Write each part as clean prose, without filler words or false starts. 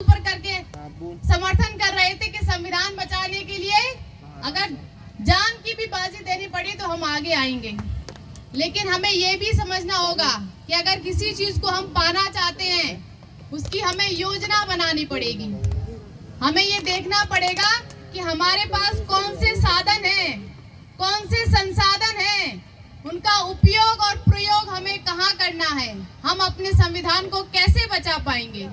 ऊपर करके समर्थन कर रहे थे कि संविधान बचाने के लिए अगर जान की भी बाजी देनी पड़ी तो हम आगे आएंगे। लेकिन हमें ये भी समझना होगा कि अगर किसी चीज को हम पाना चाहते हैं उसकी हमें योजना बनानी पड़ेगी। हमें ये देखना पड़ेगा कि हमारे पास कौन से साधन हैं, कौन से संसाधन हैं, उनका उपयोग और प्रयोग हमें कहाँ करना है, हम अपने संविधान को कैसे बचा पाएंगे।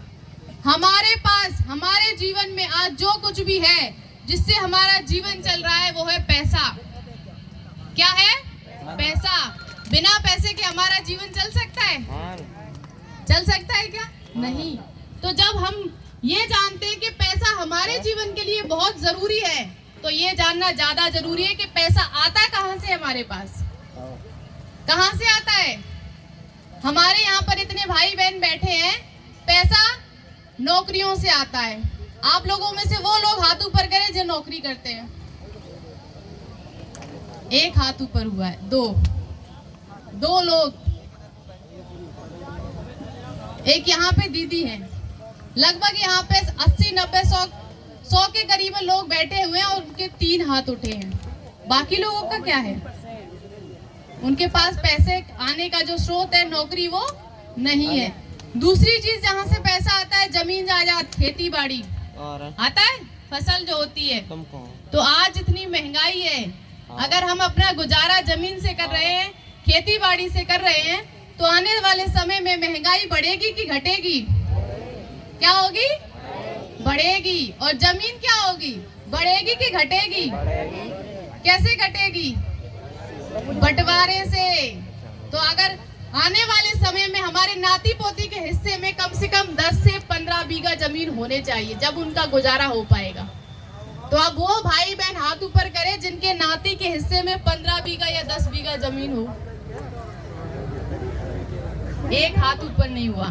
हमारे पास हमारे जीवन में आज जो कुछ भी है जिससे हमारा जीवन चल रहा है वो है पैसा। क्या है? पैसा। बिना पैसे के हमारा जीवन चल सकता है? चल सकता है क्या? नहीं। तो जब हम ये जानते हैं कि पैसा हमारे जीवन के लिए बहुत जरूरी है तो ये जानना ज्यादा जरूरी है कि पैसा आता कहाँ से हमारे पास, कहाँ से आता है। हमारे यहाँ पर इतने भाई बहन बैठे हैं, पैसा नौकरियों से आता है। आप लोगों में से वो लोग हाथ ऊपर करें जो नौकरी करते हैं। एक हाथ ऊपर हुआ है, दो लोग। एक यहाँ पे दीदी है। लगभग यहाँ पे 80, 90, 100 के करीब लोग बैठे हुए हैं और उनके 3 हाथ उठे हैं। बाकी लोगों का क्या है? उनके पास पैसे आने का जो स्रोत है नौकरी वो नहीं है। दूसरी चीज जहाँ से पैसा आता है जमीन जायदाद, खेती बाड़ी आता है, फसल जो होती है। तो आज इतनी महंगाई है, अगर हम अपना गुजारा जमीन से कर रहे हैं, खेती बाड़ी से कर रहे हैं तो आने वाले समय में महंगाई बढ़ेगी कि घटेगी? क्या होगी? बढ़ेगी। और जमीन क्या होगी? बढ़ेगी कि घटेगी? कैसे घटेगी? बंटवारे से। तो अगर आने वाले समय में हमारे नाती पोती के हिस्से में कम से कम 10 से 15 बीघा जमीन होने चाहिए जब उनका गुजारा हो पाएगा। तो अब वो भाई बहन हाथ ऊपर करे जिनके नाती के हिस्से में 15 बीघा या 10 बीघा जमीन हो। एक हाथ ऊपर नहीं हुआ।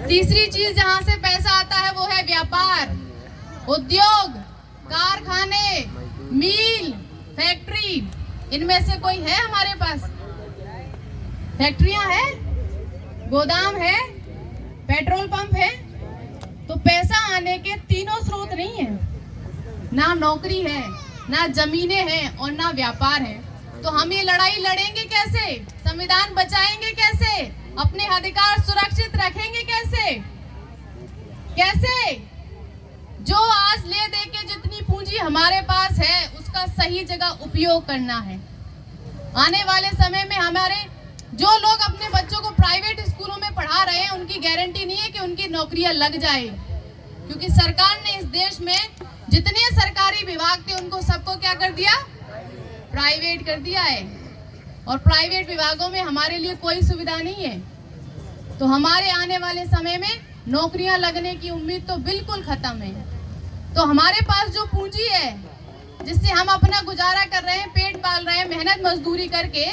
तीसरी चीज जहां से पैसा आता है वो है व्यापार, उद्योग, कारखाने, मिल, फैक्ट्री। इनमें से कोई है हमारे पास? फैक्ट्रियां है, गोदाम है, पेट्रोल पंप है। तो पैसा आने के तीनों स्रोत नहीं है, ना नौकरी है, ना जमीनें हैं और ना व्यापार है। तो हम ये लड़ाई लड़ेंगे कैसे? संविधान बचाएंगे कैसे? अपने अधिकार सुरक्षित रखेंगे कैसे? कैसे? जो आज ले दे के जितनी पूंजी हमारे पास है उसका सही जगह उपयोग करना है। आने वाले समय में हमारे जो लोग अपने बच्चों को प्राइवेट स्कूलों में पढ़ा रहे हैं उनकी गारंटी नहीं है कि उनकी नौकरियां लग जाए, क्योंकि सरकार ने इस देश में जितने सरकारी विभाग थे उनको सबको क्या कर दिया? प्राइवेट कर दिया है। और प्राइवेट विभागों में हमारे लिए कोई सुविधा नहीं है। तो हमारे आने वाले समय में नौकरियां लगने की उम्मीद तो बिल्कुल खत्म है। तो हमारे पास जो पूंजी है जिससे हम अपना गुजारा कर रहे हैं, पेट पाल रहे हैं मेहनत मजदूरी करके,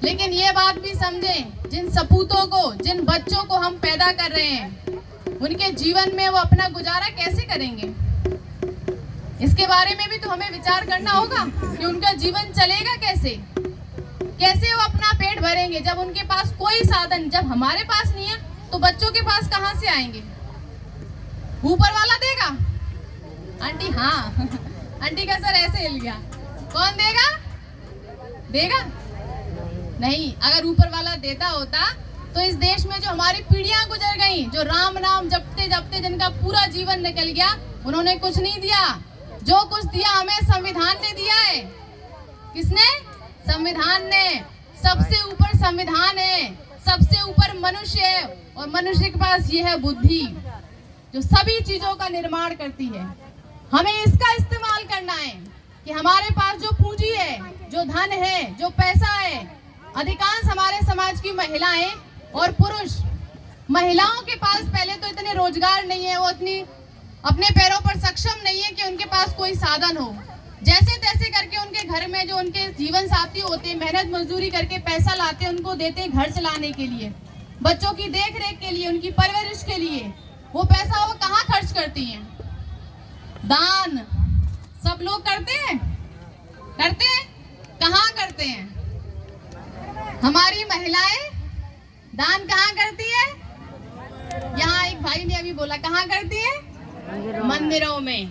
लेकिन ये बात भी समझें जिन सपूतों को, जिन बच्चों को हम पैदा कर रहे हैं उनके जीवन में वो अपना गुजारा कैसे करेंगे, इसके बारे में भी तो हमें विचार करना होगा कि उनका जीवन चलेगा कैसे, कैसे वो अपना पेट भरेंगे जब उनके पास कोई साधन, जब हमारे पास नहीं है तो बच्चों के पास कहाँ से आएंगे? ऊपर वाला देगा? आंटी हाँ आंटी का सर ऐसे हिल गया। कौन देगा? देगा नहीं। अगर ऊपर वाला देता होता तो इस देश में जो हमारी पीढ़ियां गुजर गई, जो राम नाम जपते जपते जिनका पूरा जीवन निकल गया, उन्होंने कुछ नहीं दिया। जो कुछ दिया हमें संविधान ने दिया है। किसने? संविधान ने। सबसे ऊपर संविधान है, सबसे ऊपर मनुष्य है और मनुष्य के पास ये है बुद्धि जो सभी चीजों का निर्माण करती है। हमें इसका इस्तेमाल करना है कि हमारे पास जो पूंजी है, जो धन है, जो पैसा है, अधिकांश हमारे समाज की महिलाएं और पुरुष, महिलाओं के पास पहले तो इतने रोजगार नहीं है, वो इतनी अपने पैरों पर सक्षम नहीं है कि उनके पास कोई साधन हो। जैसे तैसे करके उनके घर में जो उनके जीवन साथी होते हैं मेहनत मजदूरी करके पैसा लाते हैं, उनको देते हैं घर चलाने के लिए, बच्चों की देख रेख के लिए, उनकी परवरिश के लिए। वो पैसा वो कहाँ खर्च करती हैं? दान। सब लोग करते हैं? करते हैं? कहाँ करते हैं? हमारी महिलाएं दान कहाँ करती है? यहाँ एक भाई ने अभी बोला कहाँ करती है? मंदिरों में